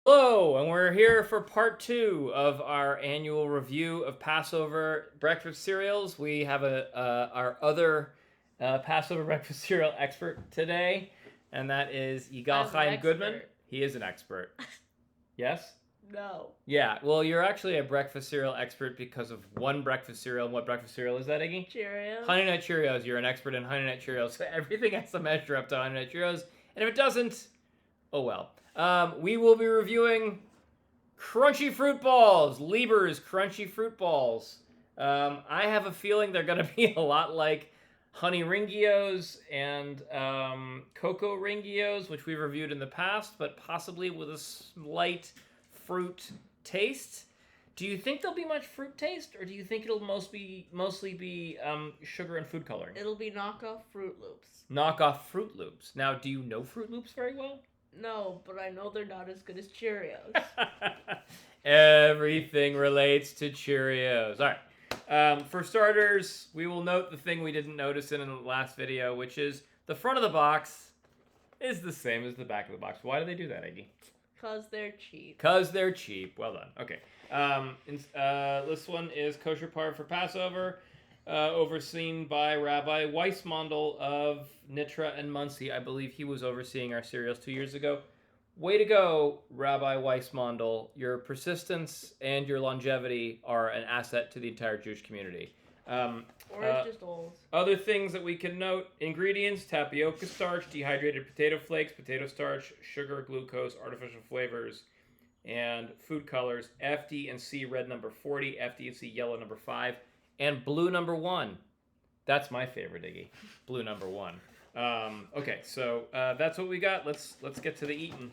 Hello, and we're here for part 2 of our annual review of Passover breakfast cereals. We have our other Passover breakfast cereal expert today, and that is Yigal Goodman. He is an expert. Yes? No. Yeah, well, you're actually a breakfast cereal expert because of one breakfast cereal. And what breakfast cereal is that, Iggy? Cheerios. Honey Nut Cheerios. You're an expert in Honey Nut Cheerios. So everything has to measure up to Honey Nut Cheerios, and if it doesn't, oh well. We will be reviewing Crunchy Fruit Balls, Lieber's Crunchy Fruit Balls. I have a feeling they're going to be a lot like Honey Ringios and Cocoa Ringios, which we've reviewed in the past, but possibly with a slight fruit taste. Do you think there'll be much fruit taste, or do you think it'll mostly be sugar and food coloring? It'll be knockoff Fruit Loops. Knockoff Fruit Loops. Now, do you know Fruit Loops very well? No, but I know they're not as good as Cheerios. Everything relates to Cheerios. All right. For starters, we will note the thing we didn't notice in the last video, which is the front of the box is the same as the back of the box. Why do they do that, Iggy? Because they're cheap. Because they're cheap. Well done. Okay. This one is Kosher Par for Passover, overseen by Rabbi Weissmandel of Nitra and Muncie. I believe he was overseeing our cereals 2 years ago. Way to go, Rabbi Weissmandel. Your persistence and your longevity are an asset to the entire Jewish community. Or it's just old. Other things that we can note: ingredients: tapioca starch, dehydrated potato flakes, potato starch, sugar, glucose, artificial flavors, and food colors. FD and C red number 40, FD and C yellow number 5, and blue number 1. That's my favorite, Iggy. Blue number 1. Okay, so that's what we got. Let's get to the eating.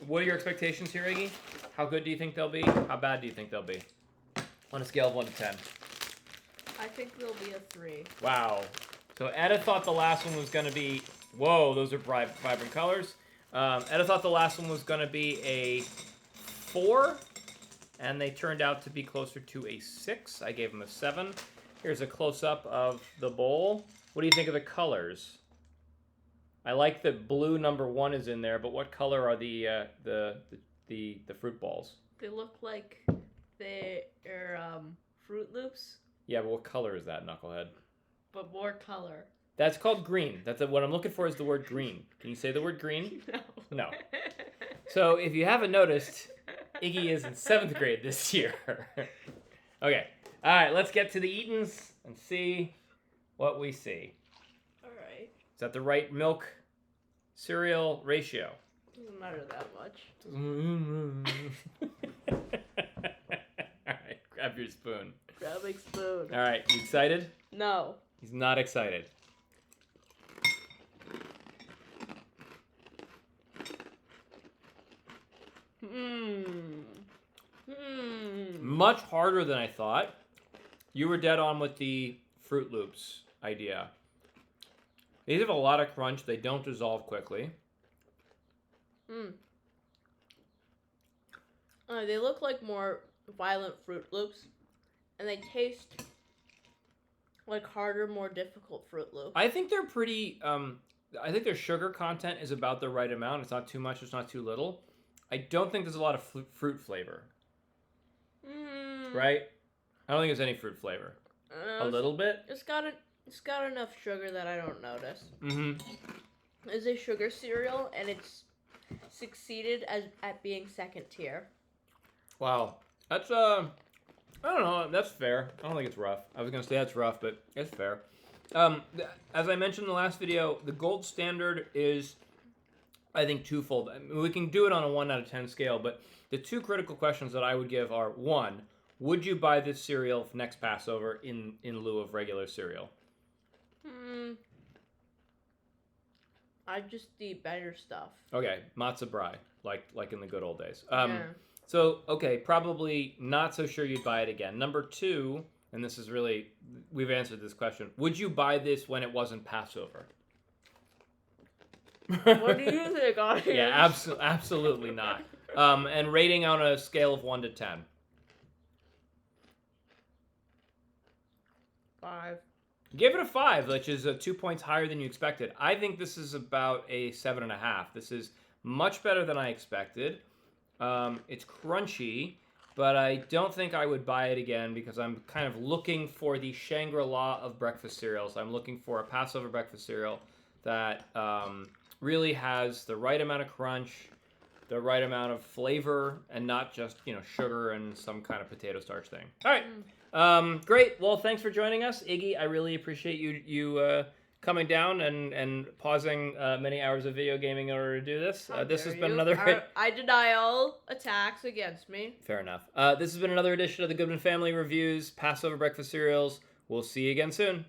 What are your expectations here, Iggy? How good do you think they'll be? How bad do you think they'll be? On a scale of 1 to 10. I think they'll be a 3. Wow. So Etta thought the last one was going to be... Whoa, those are vibrant colors. Etta thought the last one was going to be a 4, and they turned out to be closer to a 6. I gave them a 7. Here's a close-up of the bowl. What do you think of the colors? I like that blue number 1 is in there, but what color are the fruit balls? They look like they're Fruit Loops. Yeah, but what color is that, Knucklehead? But more color. That's called green. What I'm looking for is the word green. Can you say the word green? No. No. So if you haven't noticed, Iggy is in 7th grade this year. Okay. All right, let's get to the eatins and see what we see. All right. Is that the right milk cereal ratio? Doesn't matter that much. All right, grab your spoon. Grabbing spoon. All right, you excited? No. He's not excited. Much harder than I thought. You were dead on with the Fruit Loops idea. These have a lot of crunch. They don't dissolve quickly. They look like more violent Fruit Loops, and they taste like harder, more difficult Fruit Loops. I think they're pretty... I think their sugar content is about the right amount. It's not too much. It's not too little. I don't think there's a lot of fruit flavor. Right? I don't think there's any fruit flavor. A little bit? It's got enough sugar that I don't notice. Mm-hmm. It's a sugar cereal, and it's succeeded at being second tier. Wow. That's, I don't know. That's fair. I don't think it's rough. I was going to say that's rough, but it's fair. As I mentioned in the last video, the gold standard is, I think, twofold. I mean, we can do it on a 1 out of 10 scale, but the two critical questions that I would give are, 1, would you buy this cereal next Passover in lieu of regular cereal? I'd just eat better stuff. Okay, matzah brie, like in the good old days. Yeah. So, okay, probably not so sure you'd buy it again. Number 2, and this is really, we've answered this question, would you buy this when it wasn't Passover? What do you think, audience? Yeah, absolutely not. And rating on a scale of 1 to 10. 5. Give it a 5, which is 2 points higher than you expected. I think this is about a 7.5. This is much better than I expected. It's crunchy, but I don't think I would buy it again because I'm kind of looking for the Shangri-La of breakfast cereals. I'm looking for a Passover breakfast cereal that really has the right amount of crunch, the right amount of flavor, and not just, sugar and some kind of potato starch thing. All right. Great. Well, thanks for joining us, Iggy. I really appreciate you coming down and pausing many hours of video gaming in order to do this. This has been another... I deny all attacks against me. Fair enough. This has been another edition of the Goodman Family Reviews Passover Breakfast Cereals. We'll see you again soon.